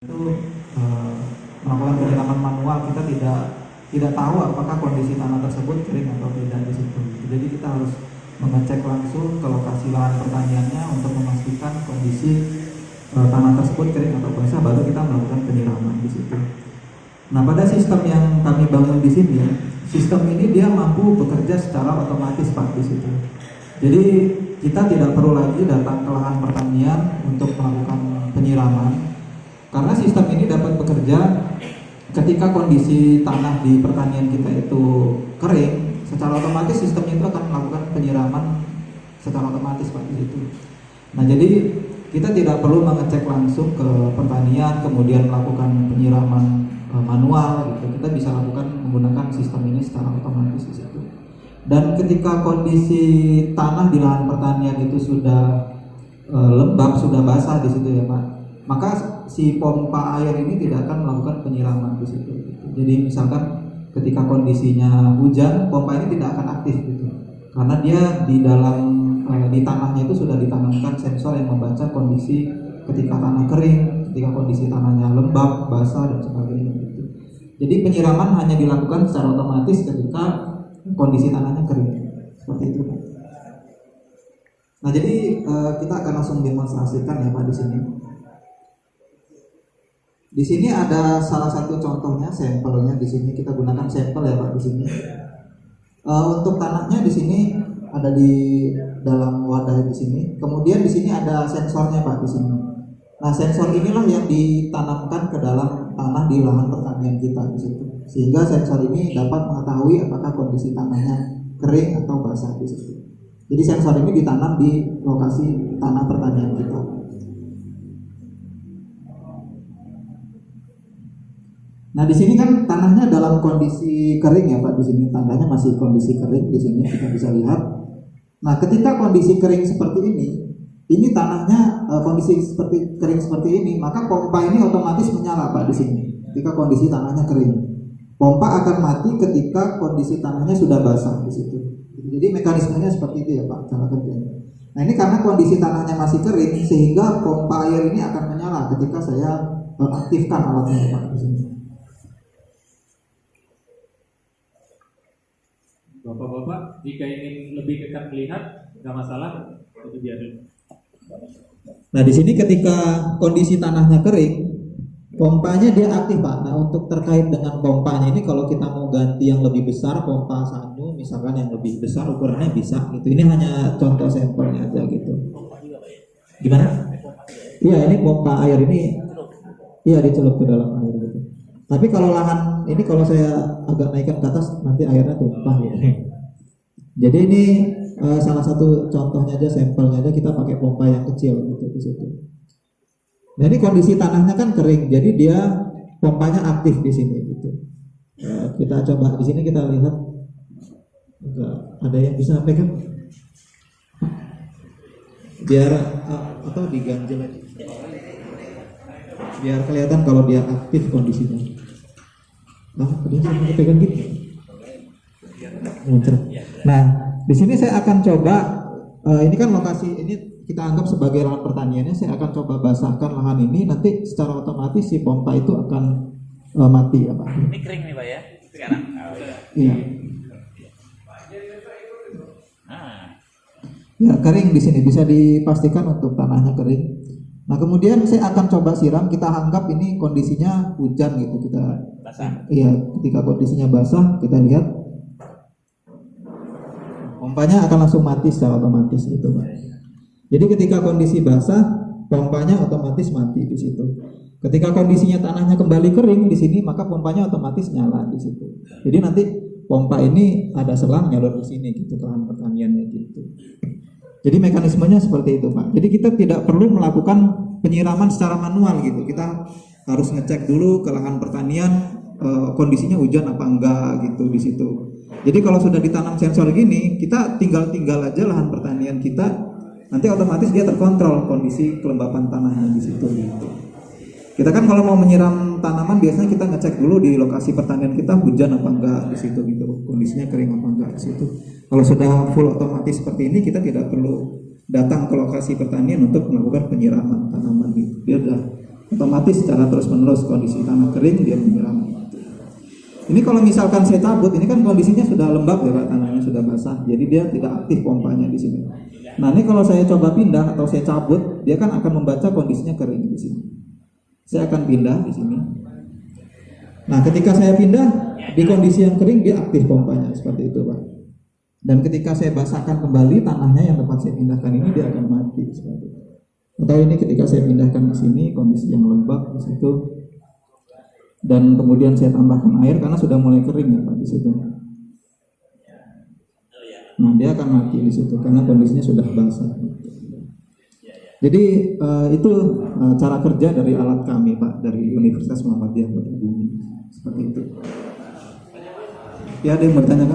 itu eh, melakukan penyiraman manual, kita tidak tahu apakah kondisi tanah tersebut kering atau tidak di situ. Jadi kita harus mengecek langsung ke lokasi lahan pertaniannya untuk memastikan kondisi tanah tersebut kering atau basah, baru kita melakukan penyiraman di situ. Nah, pada sistem yang kami bangun di sini, sistem ini dia mampu bekerja secara otomatis Pak di situ. Jadi kita tidak perlu lagi datang ke lahan pertanian untuk melakukan penyiraman, karena sistem ini dapat bekerja ketika kondisi tanah di pertanian kita itu kering, secara otomatis sistem itu akan melakukan penyiraman secara otomatis Pak di situ. Nah, jadi kita tidak perlu mengecek langsung ke pertanian kemudian melakukan penyiraman manual gitu. Kita bisa lakukan menggunakan sistem ini secara otomatis di situ. Dan ketika kondisi tanah di lahan pertanian itu sudah lembab, sudah basah di situ ya Pak, maka si pompa air ini tidak akan melakukan penyiraman di situ. Jadi misalkan ketika kondisinya hujan, pompa ini tidak akan aktif gitu, karena dia di dalam di tanahnya itu sudah ditanamkan sensor yang membaca kondisi ketika tanah kering, ketika kondisi tanahnya lembab, basah dan sebagainya gitu. Jadi penyiraman hanya dilakukan secara otomatis ketika kondisi tanahnya kering, seperti itu Pak. Nah, jadi kita akan langsung demonstrasikan ya Pak di sini. Di sini ada salah satu contohnya, sampelnya di sini kita gunakan sampel ya Pak di sini. Untuk tanahnya di sini ada di dalam wadah di sini. Kemudian di sini ada sensornya Pak di sini. Nah, sensor inilah yang ditanamkan ke dalam tanah di lahan pertanian kita di situ. Sehingga sensor ini dapat mengetahui apakah kondisi tanahnya kering atau basah di situ. Jadi sensor ini ditanam di lokasi tanah pertanian kita. Nah, di sini kan tanahnya dalam kondisi kering ya Pak, di sini tanahnya masih kondisi kering di sini kita bisa lihat. Nah, ketika kondisi kering seperti ini tanahnya kondisi seperti kering seperti ini, maka pompa ini otomatis menyala Pak di sini. Ketika kondisi tanahnya kering, pompa akan mati ketika kondisi tanahnya sudah basah di situ. Jadi mekanismenya seperti itu ya Pak cara kerjanya. Nah, ini karena kondisi tanahnya masih kering sehingga pompa air ini akan menyala ketika saya aktifkan alatnya Pak di sini. Bapak-bapak, jika ingin lebih dekat melihat, nggak masalah, itu biarin. Nah, di sini ketika kondisi tanahnya kering, pompanya dia aktif Pak. Nah, untuk terkait dengan pompanya ini, kalau kita mau ganti yang lebih besar, pompa sanyu misalkan yang lebih besar ukurannya bisa gitu. Ini hanya contoh sampelnya aja gitu. Gimana? Iya, ini pompa air ini, iya dicelup ke dalam air gitu. Tapi kalau lahan ini kalau saya agak naikkan ke atas nanti airnya tumpah ya. Jadi ini salah satu contohnya aja, sampelnya aja, kita pakai pompa yang kecil gitu di situ. Nah, ini kondisi tanahnya kan kering, jadi dia pompanya aktif di sini gitu. Kita coba di sini kita lihat. Enggak ada yang bisa pegang? Biar atau diganjel aja. Biar kelihatan kalau dia aktif kondisinya. Nah, dia sampai pegang gitu. Nah, di sini saya akan coba ini kan lokasi ini kita anggap sebagai lahan pertaniannya. Saya akan coba basahkan lahan ini, nanti secara otomatis si pompa itu akan mati ya Pak. Ini kering nih Pak ya sekarang. Oh, iya. Iya. Nah. Ya, kering di sini bisa dipastikan untuk tanahnya kering. Nah, kemudian saya akan coba siram. Kita anggap ini kondisinya hujan gitu, kita Basah. Iya, ketika kondisinya basah kita lihat pompanya akan langsung mati secara otomatis gitu Pak. Jadi ketika kondisi basah, pompanya otomatis mati di situ. Ketika kondisinya tanahnya kembali kering di sini, maka pompanya otomatis nyala di situ. Jadi nanti pompa ini ada selang nyalur ke sini gitu ke lahan pertaniannya gitu. Jadi mekanismenya seperti itu Pak. Jadi kita tidak perlu melakukan penyiraman secara manual gitu. Kita harus ngecek dulu ke lahan pertanian kondisinya hujan apa enggak gitu di situ. Jadi kalau sudah ditanam sensor gini, kita tinggal aja lahan pertanian kita, nanti otomatis dia terkontrol kondisi kelembapan tanahnya di situ gitu. Kita kan kalau mau menyiram tanaman biasanya kita ngecek dulu di lokasi pertanian kita hujan apa enggak di situ gitu, kondisinya kering apa enggak di situ. Kalau sudah full otomatis seperti ini, kita tidak perlu datang ke lokasi pertanian untuk melakukan penyiraman tanaman gitu. Dia udah Otomatis secara terus-menerus kondisi tanah kering dia menyiram. Ini kalau misalkan saya cabut, ini kan kondisinya sudah lembab ya Pak, tanahnya sudah basah, jadi dia tidak aktif pompanya di sini. Nah ini kalau saya coba pindah atau saya cabut, dia kan akan membaca kondisinya kering di sini. Saya akan pindah di sini. Nah ketika saya pindah di kondisi yang kering, dia aktif pompanya seperti itu Pak. Dan ketika saya basahkan kembali tanahnya yang tempat saya pindahkan ini, dia akan mati seperti itu. Atau ini ketika saya pindahkan ke sini, kondisi yang lembab di situ. Dan kemudian saya tambahkan air karena sudah mulai kering ya Pak di situ. Nah dia akan mati di situ karena kondisinya sudah basah. Jadi itu cara kerja dari alat kami Pak dari Universitas Muhammadiyah Kota Bumi seperti itu. Ya ada yang bertanya?